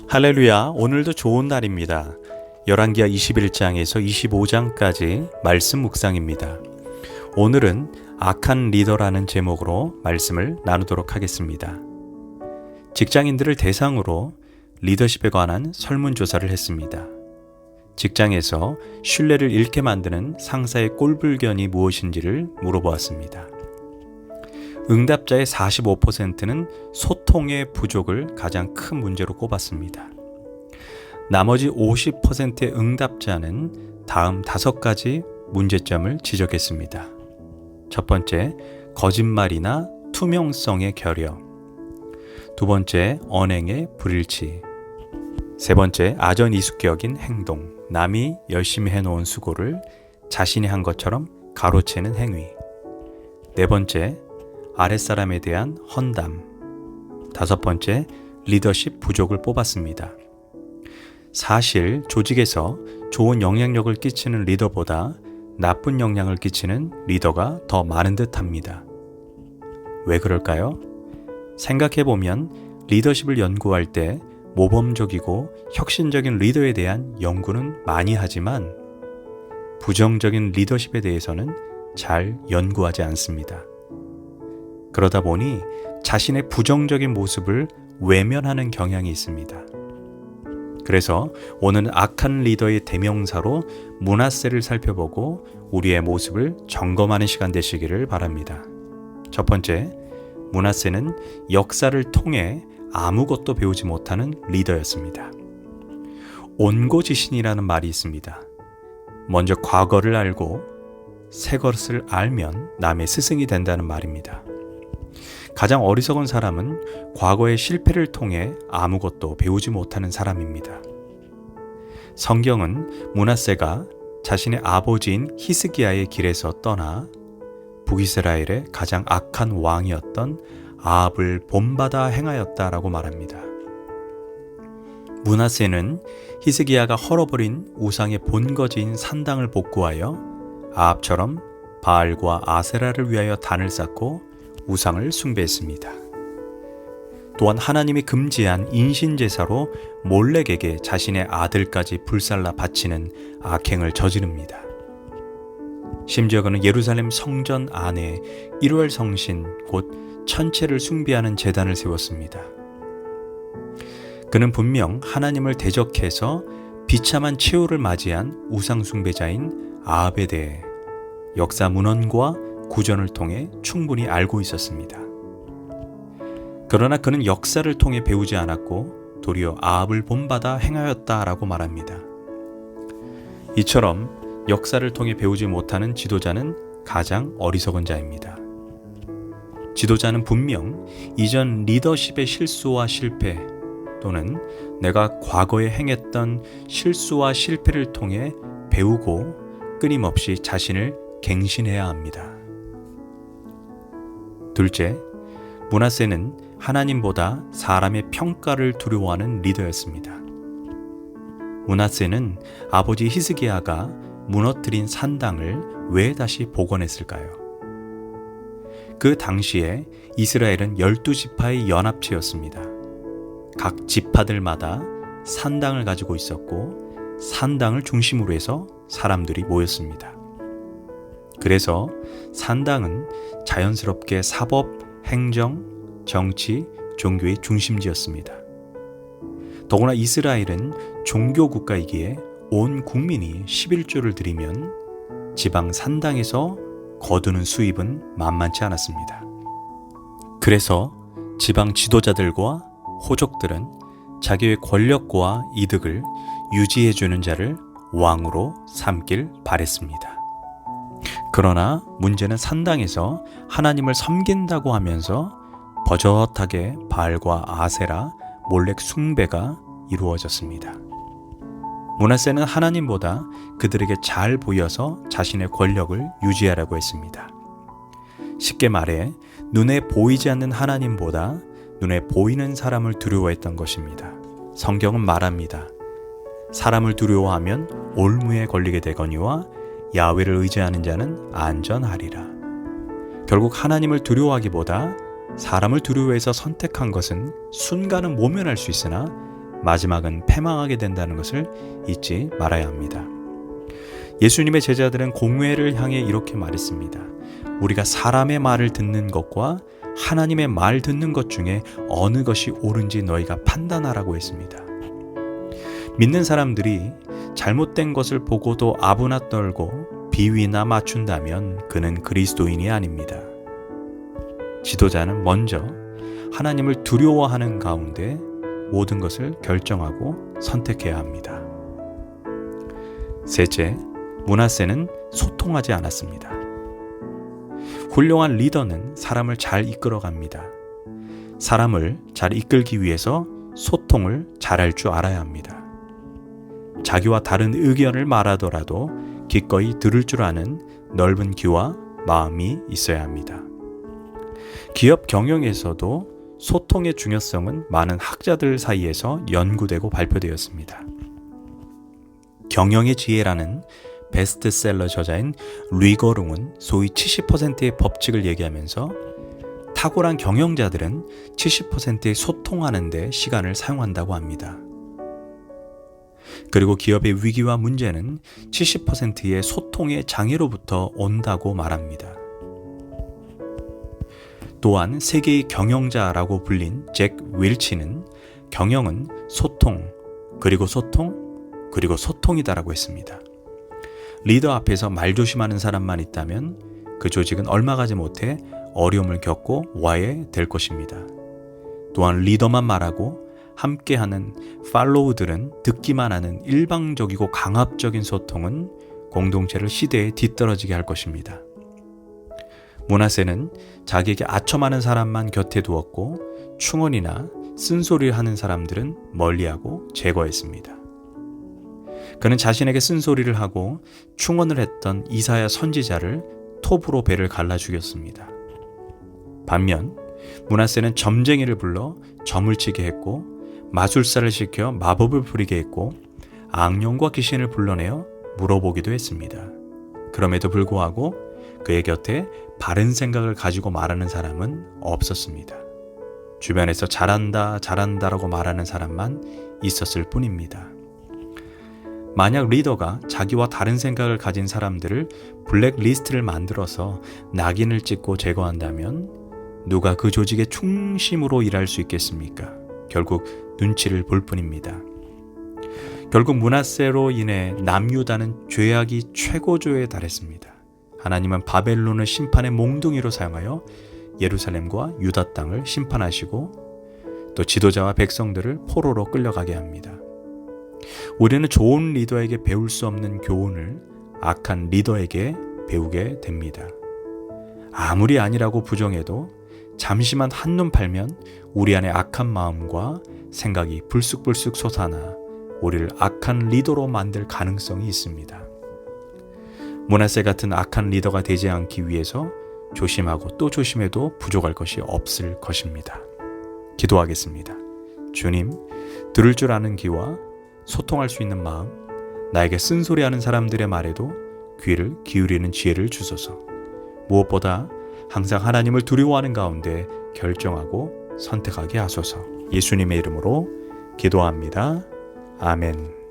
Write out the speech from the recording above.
할렐루야, 오늘도 좋은 날입니다. 열왕기하 21장에서 25장까지 말씀 묵상입니다. 오늘은 악한 리더라는 제목으로 말씀을 나누도록 하겠습니다. 직장인들을 대상으로 리더십에 관한 설문조사를 했습니다. 직장에서 신뢰를 잃게 만드는 상사의 꼴불견이 무엇인지를 물어보았습니다. 응답자의 45%는 소통의 부족을 가장 큰 문제로 꼽았습니다. 나머지 50%의 응답자는 다음 5가지 문제점을 지적했습니다. 첫 번째, 거짓말이나 투명성의 결여. 두 번째, 언행의 불일치. 세 번째, 아전이숙격인 행동. 남이 열심히 해놓은 수고를 자신이 한 것처럼 가로채는 행위. 네 번째, 아랫사람에 대한 헌담. 다섯 번째, 리더십 부족을 뽑았습니다. 사실 조직에서 좋은 영향력을 끼치는 리더보다 나쁜 영향을 끼치는 리더가 더 많은 듯 합니다. 왜 그럴까요? 생각해보면 리더십을 연구할 때 모범적이고 혁신적인 리더에 대한 연구는 많이 하지만 부정적인 리더십에 대해서는 잘 연구하지 않습니다. 그러다 보니 자신의 부정적인 모습을 외면하는 경향이 있습니다. 그래서 오늘은 악한 리더의 대명사로 므낫세를 살펴보고 우리의 모습을 점검하는 시간 되시기를 바랍니다. 첫 번째, 므낫세는 역사를 통해 아무것도 배우지 못하는 리더였습니다. 온고지신이라는 말이 있습니다. 먼저 과거를 알고 새 것을 알면 남의 스승이 된다는 말입니다. 가장 어리석은 사람은 과거의 실패를 통해 아무것도 배우지 못하는 사람입니다. 성경은 므낫세가 자신의 아버지인 히스기야의 길에서 떠나 북이스라엘의 가장 악한 왕이었던 아합을 본받아 행하였다라고 말합니다. 므낫세는 히스기야가 헐어버린 우상의 본거지인 산당을 복구하여 아합처럼 바알과 아세라를 위하여 단을 쌓고 우상을 숭배했습니다. 또한 하나님이 금지한 인신제사로 몰렉에게 자신의 아들까지 불살라 바치는 악행을 저지릅니다. 심지어 그는 예루살렘 성전 안에 일월 성신 곧 천체를 숭배하는 제단을 세웠습니다. 그는 분명 하나님을 대적해서 비참한 최후를 맞이한 우상 숭배자인 아합에 대해 역사 문헌과 구전을 통해 충분히 알고 있었습니다. 그러나 그는 역사를 통해 배우지 않았고 도리어 아합을 본받아 행하였다라고 말합니다. 이처럼 역사를 통해 배우지 못하는 지도자는 가장 어리석은 자입니다. 지도자는 분명 이전 리더십의 실수와 실패 또는 내가 과거에 행했던 실수와 실패를 통해 배우고 끊임없이 자신을 갱신해야 합니다. 둘째, 므낫세는 하나님보다 사람의 평가를 두려워하는 리더였습니다. 므낫세는 아버지 히스기야가 무너뜨린 산당을 왜 다시 복원했을까요? 그 당시에 이스라엘은 12지파의 연합체였습니다. 각 지파들마다 산당을 가지고 있었고 산당을 중심으로 해서 사람들이 모였습니다. 그래서 산당은 자연스럽게 사법, 행정, 정치, 종교의 중심지였습니다. 더구나 이스라엘은 종교 국가이기에 온 국민이 11조를 드리면 지방 산당에서 거두는 수입은 만만치 않았습니다. 그래서 지방 지도자들과 호족들은 자기의 권력과 이득을 유지해주는 자를 왕으로 삼길 바랬습니다. 그러나 문제는 산당에서 하나님을 섬긴다고 하면서 버젓하게 바알과 아세라, 몰렉 숭배가 이루어졌습니다. 므낫세는 하나님보다 그들에게 잘 보여서 자신의 권력을 유지하려고 했습니다. 쉽게 말해 눈에 보이지 않는 하나님보다 눈에 보이는 사람을 두려워했던 것입니다. 성경은 말합니다. 사람을 두려워하면 올무에 걸리게 되거니와 야훼를 의지하는 자는 안전하리라. 결국 하나님을 두려워하기보다 사람을 두려워해서 선택한 것은 순간은 모면할 수 있으나 마지막은 패망하게 된다는 것을 잊지 말아야 합니다. 예수님의 제자들은 공회를 향해 이렇게 말했습니다. 우리가 사람의 말을 듣는 것과 하나님의 말 듣는 것 중에 어느 것이 옳은지 너희가 판단하라고 했습니다. 믿는 사람들이 잘못된 것을 보고도 아부나 떨고 비위나 맞춘다면 그는 그리스도인이 아닙니다. 지도자는 먼저 하나님을 두려워하는 가운데 모든 것을 결정하고 선택해야 합니다. 셋째, 므낫세는 소통하지 않았습니다. 훌륭한 리더는 사람을 잘 이끌어갑니다. 사람을 잘 이끌기 위해서 소통을 잘할 줄 알아야 합니다. 자기와 다른 의견을 말하더라도 기꺼이 들을 줄 아는 넓은 귀와 마음이 있어야 합니다. 기업 경영에서도 소통의 중요성은 많은 학자들 사이에서 연구되고 발표되었습니다. 경영의 지혜라는 베스트셀러 저자인 리거룽은 소위 70%의 법칙을 얘기하면서 탁월한 경영자들은 70%의 소통하는 데 시간을 사용한다고 합니다. 그리고 기업의 위기와 문제는 70%의 소통의 장애로부터 온다고 말합니다. 또한 세계의 경영자라고 불린 잭 윌치는 경영은 소통, 그리고 소통, 그리고 소통이다라고 했습니다. 리더 앞에서 말조심하는 사람만 있다면 그 조직은 얼마 가지 못해 어려움을 겪고 와해될 것입니다. 또한 리더만 말하고 함께하는 팔로우들은 듣기만 하는 일방적이고 강압적인 소통은 공동체를 시대에 뒤떨어지게 할 것입니다. 므낫세는 자기에게 아첨하는 사람만 곁에 두었고 충언이나 쓴소리를 하는 사람들은 멀리하고 제거했습니다. 그는 자신에게 쓴소리를 하고 충언을 했던 이사야 선지자를 톱으로 배를 갈라 죽였습니다. 반면 므낫세는 점쟁이를 불러 점을 치게 했고 마술사를 시켜 마법을 부리게 했고 악령과 귀신을 불러내어 물어보기도 했습니다. 그럼에도 불구하고 그의 곁에 바른 생각을 가지고 말하는 사람은 없었습니다. 주변에서 잘한다, 잘한다라고 말하는 사람만 있었을 뿐입니다. 만약 리더가 자기와 다른 생각을 가진 사람들을 블랙리스트를 만들어서 낙인을 찍고 제거한다면 누가 그 조직의 중심으로 일할 수 있겠습니까? 결국 눈치를 볼 뿐입니다. 결국 므낫세로 인해 남유다는 죄악이 최고조에 달했습니다. 하나님은 바벨론을 심판의 몽둥이로 사용하여 예루살렘과 유다 땅을 심판하시고 또 지도자와 백성들을 포로로 끌려가게 합니다. 우리는 좋은 리더에게 배울 수 없는 교훈을 악한 리더에게 배우게 됩니다. 아무리 아니라고 부정해도 잠시만 한눈 팔면 우리 안에 악한 마음과 생각이 불쑥불쑥 솟아나 우리를 악한 리더로 만들 가능성이 있습니다. 므낫세 같은 악한 리더가 되지 않기 위해서 조심하고 또 조심해도 부족할 것이 없을 것입니다. 기도하겠습니다. 주님, 들을 줄 아는 귀와 소통할 수 있는 마음, 나에게 쓴소리하는 사람들의 말에도 귀를 기울이는 지혜를 주소서. 무엇보다 항상 하나님을 두려워하는 가운데 결정하고 선택하게 하소서. 예수님의 이름으로 기도합니다. 아멘.